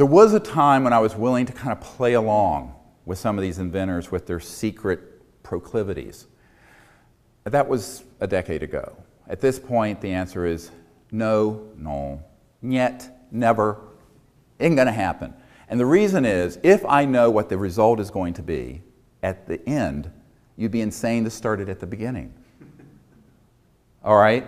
There was a time when I was willing to kind of play along with some of these inventors with their secret proclivities. That was a decade ago. At this point, the answer is no, no, yet, never, ain't gonna happen. And the reason is, if I know what the result is going to be at the end, you'd be insane to start it at the beginning. All right?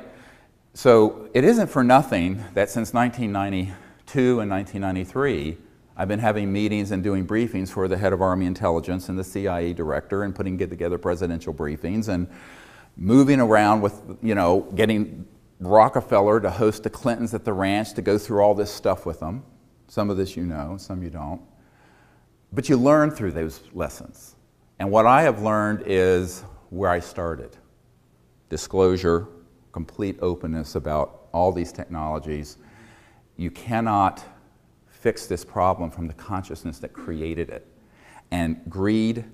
So it isn't for nothing that since 1992 and 1993, I've been having meetings and doing briefings for the head of Army Intelligence and the CIA director and putting together presidential briefings and moving around with, you know, getting Rockefeller to host the Clintons at the ranch to go through all this stuff with them. Some of this you know, some you don't. But you learn through those lessons. And what I have learned is where I started. Disclosure, complete openness about all these technologies. You cannot fix this problem from the consciousness that created it. And greed,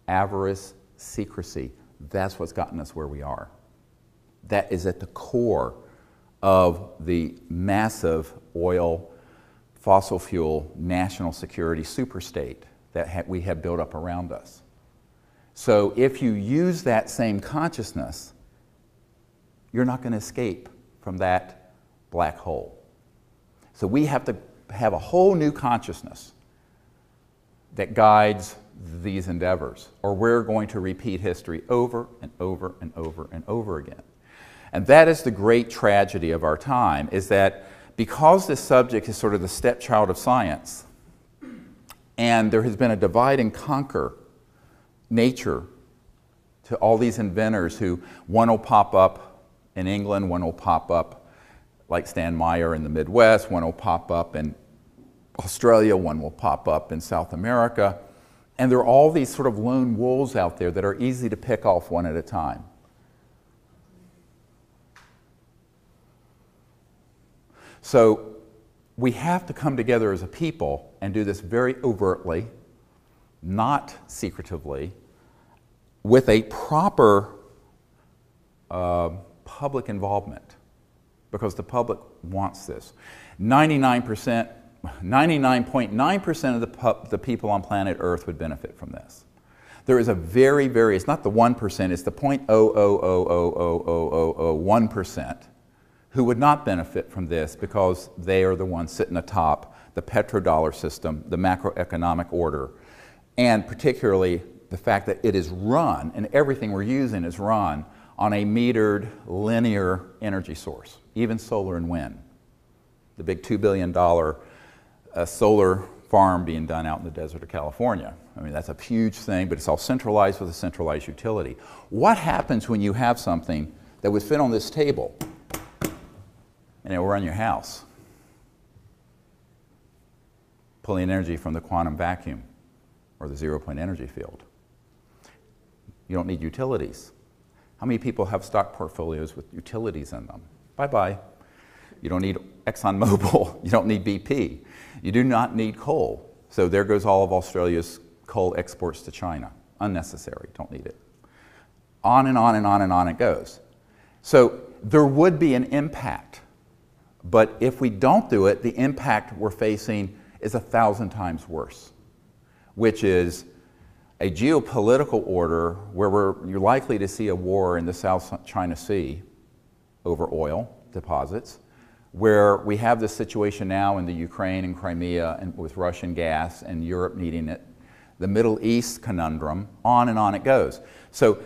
avarice, secrecy, that's what's gotten us where we are. That is at the core of the massive oil, fossil fuel, national security superstate that we have built up around us. So if you use that same consciousness, you're not going to escape from that black hole. So we have to have a whole new consciousness that guides these endeavors, or we're going to repeat history over and over and over and over again. And that is the great tragedy of our time, is that because this subject is sort of the stepchild of science, and there has been a divide and conquer nature to all these inventors who, one will pop up in England, one will pop up like Stan Meyer in the Midwest, one will pop up in Australia, one will pop up in South America. And there are all these sort of lone wolves out there that are easy to pick off one at a time. So we have to come together as a people and do this very overtly, not secretively, with a proper public involvement, because the public wants this. 99.9% of the people on planet Earth would benefit from this. There is a very, it's not the 1%, it's the 0.0000001% who would not benefit from this because they are the ones sitting atop the petrodollar system, the macroeconomic order, and particularly the fact that it is run, and everything we're using is run on a metered, linear energy source, even solar and wind. The big $2 billion solar farm being done out in the desert of California. I mean, that's a huge thing, but it's all centralized with a centralized utility. What happens when you have something that would fit on this table and it will run your house? Pulling energy from the quantum vacuum or the zero-point energy field. You don't need utilities. How many people have stock portfolios with utilities in them? Bye-bye. You don't need ExxonMobil. You don't need BP. You do not need coal. So there goes all of Australia's coal exports to China. Unnecessary. Don't need it. On and on and on and on it goes. So there would be an impact. But if we don't do it, the impact we're facing is 1,000 times worse, which is a geopolitical order where you're likely to see a war in the South China Sea over oil deposits, where we have this situation now in the Ukraine and Crimea and with Russian gas and Europe needing it, the Middle East conundrum, on and on it goes. So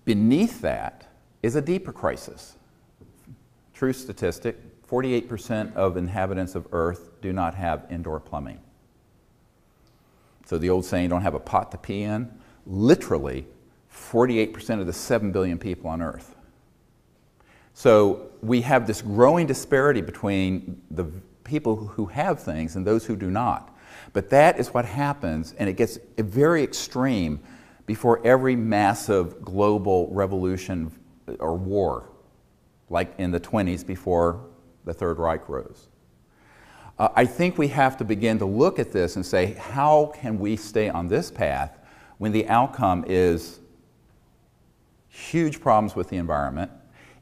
beneath that is a deeper crisis. True statistic, 48% of inhabitants of Earth do not have indoor plumbing. So the old saying, don't have a pot to pee in, literally 48% of the 7 billion people on Earth. So we have this growing disparity between the people who have things and those who do not. But that is what happens, and it gets very extreme before every massive global revolution or war, like in the 20s before the Third Reich rose. I think we have to begin to look at this and say, how can we stay on this path when the outcome is huge problems with the environment?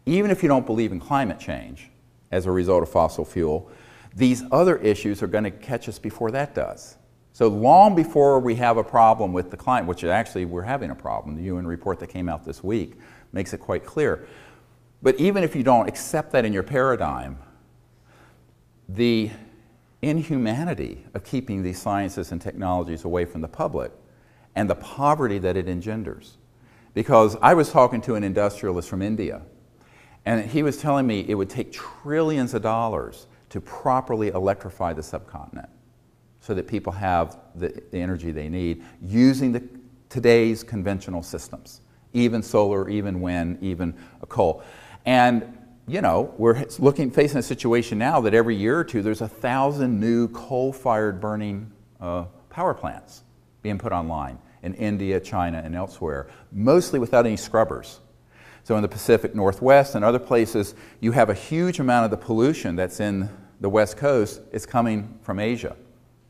Even if you don't believe in climate change as a result of fossil fuel, these other issues are going to catch us before that does. So long before we have a problem with the climate, which actually we're having a problem, the UN report that came out this week makes it quite clear. But even if you don't accept that in your paradigm, the inhumanity of keeping these sciences and technologies away from the public and the poverty that it engenders. Because I was talking to an industrialist from India, and he was telling me it would take trillions of dollars to properly electrify the subcontinent so that people have the energy they need using today's conventional systems, even solar, even wind, even coal. And you know, we're facing a situation now that every year or two there's 1,000 new coal-fired burning power plants being put online in India, China, and elsewhere, mostly without any scrubbers. So in the Pacific Northwest and other places, you have a huge amount of the pollution that's in the West Coast is coming from Asia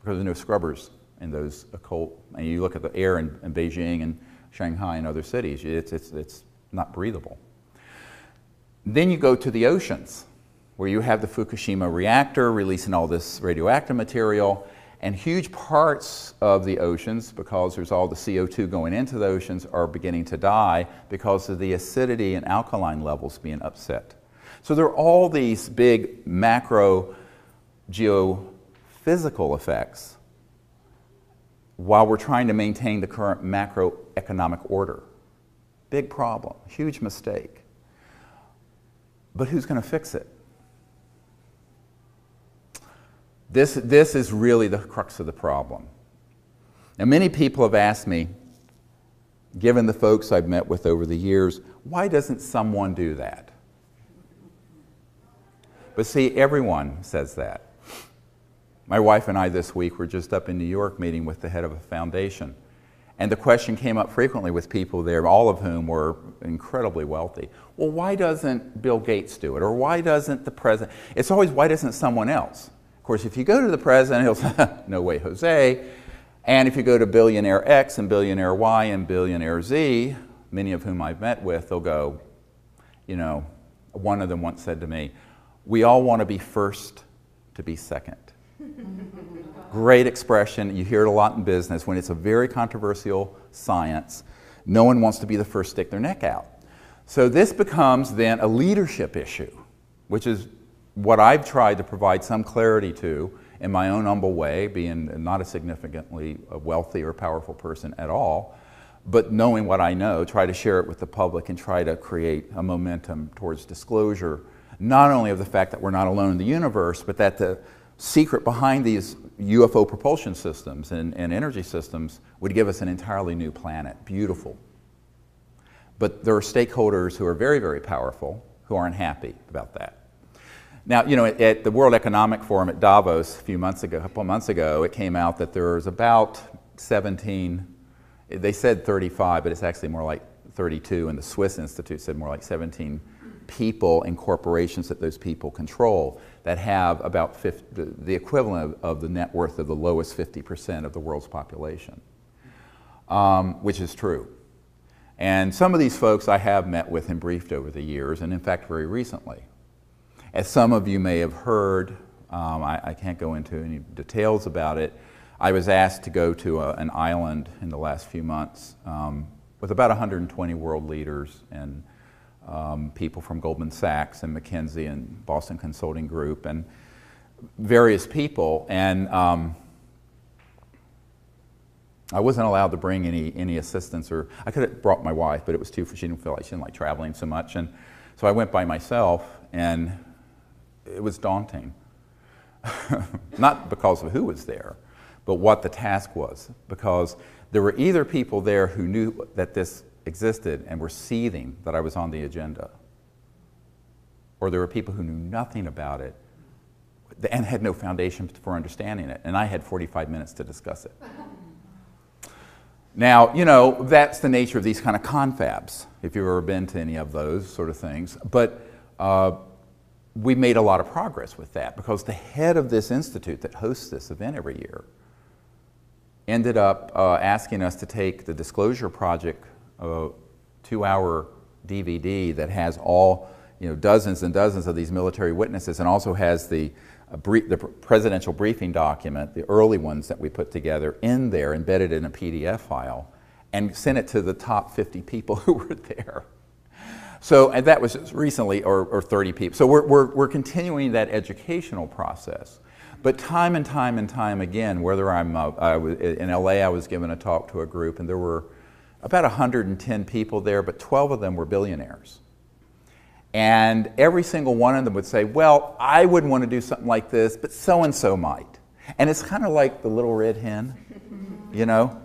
because there's no scrubbers in those coal. And you look at the air in Beijing and Shanghai and other cities, it's not breathable. Then you go to the oceans, where you have the Fukushima reactor releasing all this radioactive material, and huge parts of the oceans, because there's all the CO2 going into the oceans, are beginning to die because of the acidity and alkaline levels being upset. So there are all these big macro geophysical effects while we're trying to maintain the current macroeconomic order. Big problem, huge mistake. But who's going to fix it? This is really the crux of the problem. Now, many people have asked me, given the folks I've met with over the years, why doesn't someone do that? But see, everyone says that. My wife and I this week were just up in New York meeting with the head of a foundation. And the question came up frequently with people there, all of whom were incredibly wealthy. Well, why doesn't Bill Gates do it? Or why doesn't the president? It's always, why doesn't someone else? Of course, if you go to the president, he'll say, no way, Jose. And if you go to billionaire X and billionaire Y and billionaire Z, many of whom I've met with, they'll go, you know, one of them once said to me, we all want to be first to be second. Great expression. You hear it a lot in business. When it's a very controversial science, no one wants to be the first to stick their neck out. So this becomes then a leadership issue, which is what I've tried to provide some clarity to in my own humble way, being not a significantly wealthy or powerful person at all, but knowing what I know, try to share it with the public and try to create a momentum towards disclosure, not only of the fact that we're not alone in the universe, but that the secret behind these UFO propulsion systems and energy systems would give us an entirely new planet. Beautiful. But there are stakeholders who are very, very powerful who aren't happy about that. Now, you know, at the World Economic Forum at Davos a couple of months ago, it came out that there was about 17, they said 35, but it's actually more like 32, and the Swiss Institute said more like 17 people and corporations that those people control that have about the equivalent of the net worth of the lowest 50% of the world's population, which is true. And some of these folks I have met with and briefed over the years, and in fact very recently. As some of you may have heard, I can't go into any details about it, I was asked to go to an island in the last few months with about 120 world leaders and people from Goldman Sachs and McKinsey and Boston Consulting Group and various people, and I wasn't allowed to bring any assistance, or I could have brought my wife, but it was too, she didn't feel like she didn't like traveling so much, and so I went by myself, and it was daunting. Not because of who was there, but what the task was, because there were either people there who knew that this existed and were seething that I was on the agenda, or there were people who knew nothing about it and had no foundation for understanding it, and I had 45 minutes to discuss it. Now, you know, that's the nature of these kind of confabs, if you've ever been to any of those sort of things, but we made a lot of progress with that, because the head of this institute that hosts this event every year ended up asking us to take the Disclosure Project 2-hour DVD that has all, you know, dozens and dozens of these military witnesses, and also has the the presidential briefing document, the early ones that we put together, in there, embedded in a PDF file, and sent it to the top 50 people who were there. So, and that was just recently, or 30 people. So we're continuing that educational process. But time and time and time again, whether in LA, I was giving a talk to a group, and there were about 110 people there, but 12 of them were billionaires. And every single one of them would say, well, I wouldn't want to do something like this, but so-and-so might. And it's kind of like the little red hen, you know?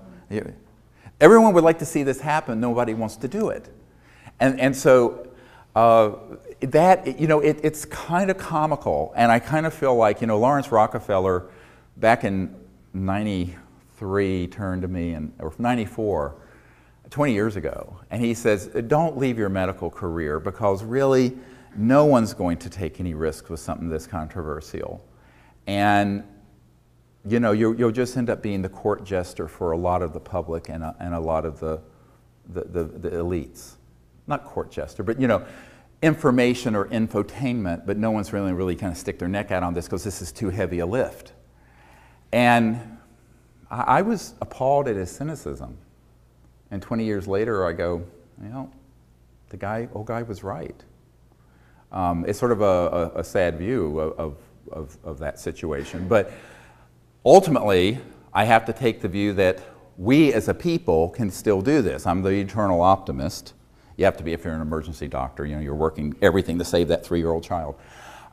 Everyone would like to see this happen, nobody wants to do it. And so that, you know, it's kind of comical, and I kind of feel like, you know, Lawrence Rockefeller back in 93 turned to me, or 94, 20 years ago, and he says, don't leave your medical career, because really no one's going to take any risks with something this controversial. And you know, you'll just end up being the court jester for a lot of the public and a lot of the elites. Not court jester, but you know, information or infotainment, but no one's really kind of stick their neck out on this because this is too heavy a lift. And I was appalled at his cynicism. And 20 years later, I go, you know, old guy was right. It's sort of a sad view of that situation. But ultimately, I have to take the view that we as a people can still do this. I'm the eternal optimist. You have to be if you're an emergency doctor. You know, you're working everything to save that 3-year-old child.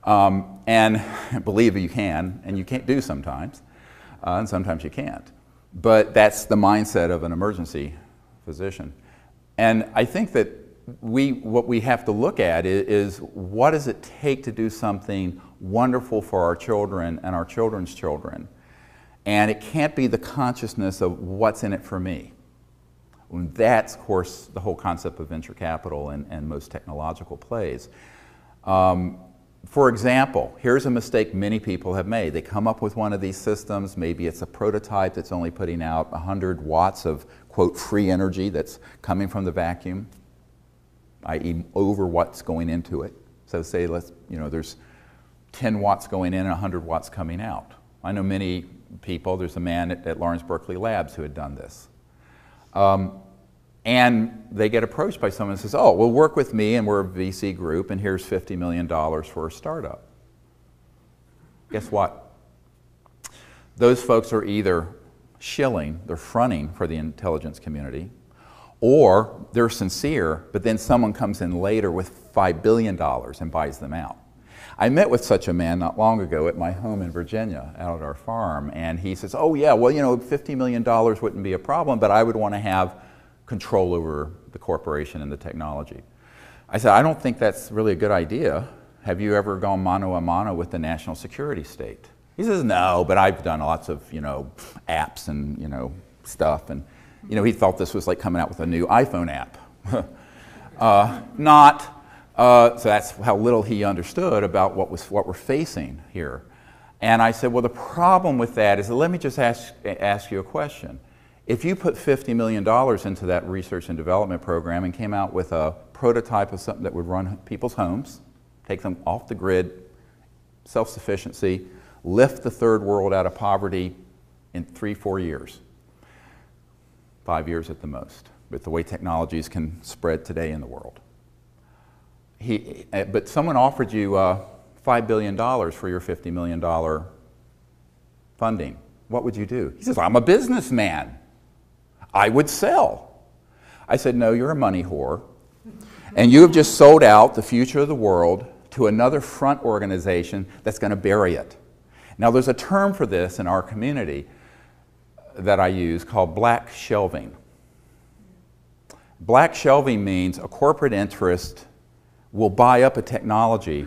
And believe you can, and you can't do sometimes, and sometimes you can't. But that's the mindset of an emergency physician. And I think that what we have to look at is what does it take to do something wonderful for our children and our children's children. And it can't be the consciousness of what's in it for me. And that's, of course, the whole concept of venture capital and most technological plays. For example, here's a mistake many people have made. They come up with one of these systems. Maybe it's a prototype that's only putting out 100 watts of, quote, free energy that's coming from the vacuum, i.e. over what's going into it. So say, there's 10 watts going in and 100 watts coming out. I know many people. There's a man at Lawrence Berkeley Labs who had done this. And they get approached by someone who says, oh, well, work with me, and we're a VC group, and here's $50 million for a startup. Guess what? Those folks are either shilling, they're fronting for the intelligence community, or they're sincere, but then someone comes in later with $5 billion and buys them out. I met with such a man not long ago at my home in Virginia, out at our farm, and he says, oh yeah, well, $50 million wouldn't be a problem, but I would want to have control over the corporation and the technology. I said, I don't think that's really a good idea. Have you ever gone mano a mano with the national security state? He says, no, but I've done lots of, apps and, stuff, and, he thought this was like coming out with a new iPhone app. So that's how little he understood about what we're facing here. And I said, well, the problem with that is, let me just ask you a question. If you put $50 million into that research and development program and came out with a prototype of something that would run people's homes, take them off the grid, self-sufficiency, lift the third world out of poverty in 3-4 years, 5 years at the most, with the way technologies can spread today in the world. But someone offered you $5 billion for your $50 million funding. What would you do? He says, I'm a businessman. I would sell. I said, no, you're a money whore. And you have just sold out the future of the world to another front organization that's going to bury it. Now, there's a term for this in our community that I use called black shelving. Black shelving means a corporate interest will buy up a technology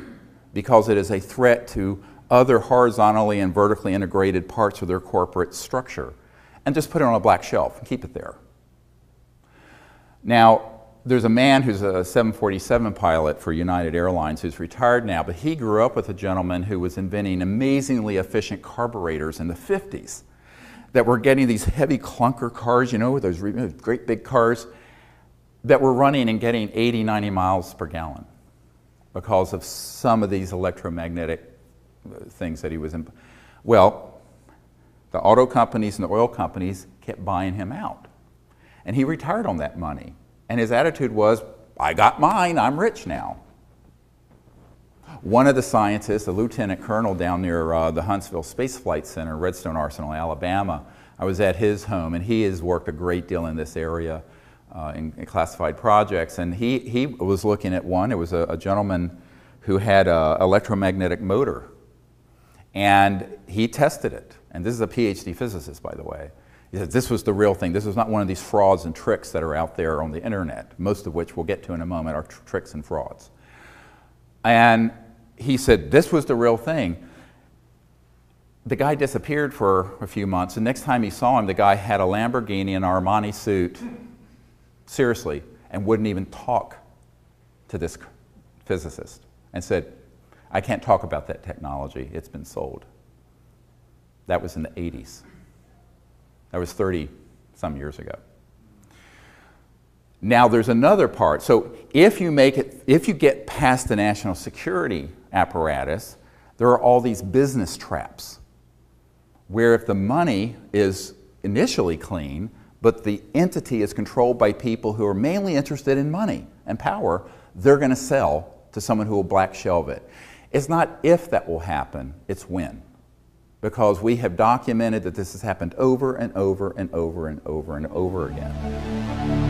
because it is a threat to other horizontally and vertically integrated parts of their corporate structure, and just put it on a black shelf and keep it there. Now, there's a man who's a 747 pilot for United Airlines who's retired now, but he grew up with a gentleman who was inventing amazingly efficient carburetors in the 50s that were getting these heavy clunker cars, those great big cars that were running and getting 80, 90 miles per gallon because of some of these electromagnetic things that he was in. Well, the auto companies and the oil companies kept buying him out. And he retired on that money. And his attitude was, I got mine, I'm rich now. One of the scientists, a lieutenant colonel down near the Huntsville Space Flight Center, Redstone Arsenal, Alabama, I was at his home, and he has worked a great deal in this area in classified projects. And he was looking at one. It was a gentleman who had an electromagnetic motor. And he tested it. And this is a PhD physicist, by the way. He said this was the real thing. This was not one of these frauds and tricks that are out there on the internet, most of which we'll get to in a moment are tricks and frauds. And he said this was the real thing. The guy disappeared for a few months, and next time he saw him, the guy had a Lamborghini and Armani suit, seriously, and wouldn't even talk to this physicist and said, I can't talk about that technology, it's been sold. That was in the 80s. That was 30-some years ago. Now there's another part. So if you get past the national security apparatus, there are all these business traps where if the money is initially clean, but the entity is controlled by people who are mainly interested in money and power, they're going to sell to someone who will black shelve it. It's not if that will happen, it's when. Because we have documented that this has happened over and over and over and over and over again.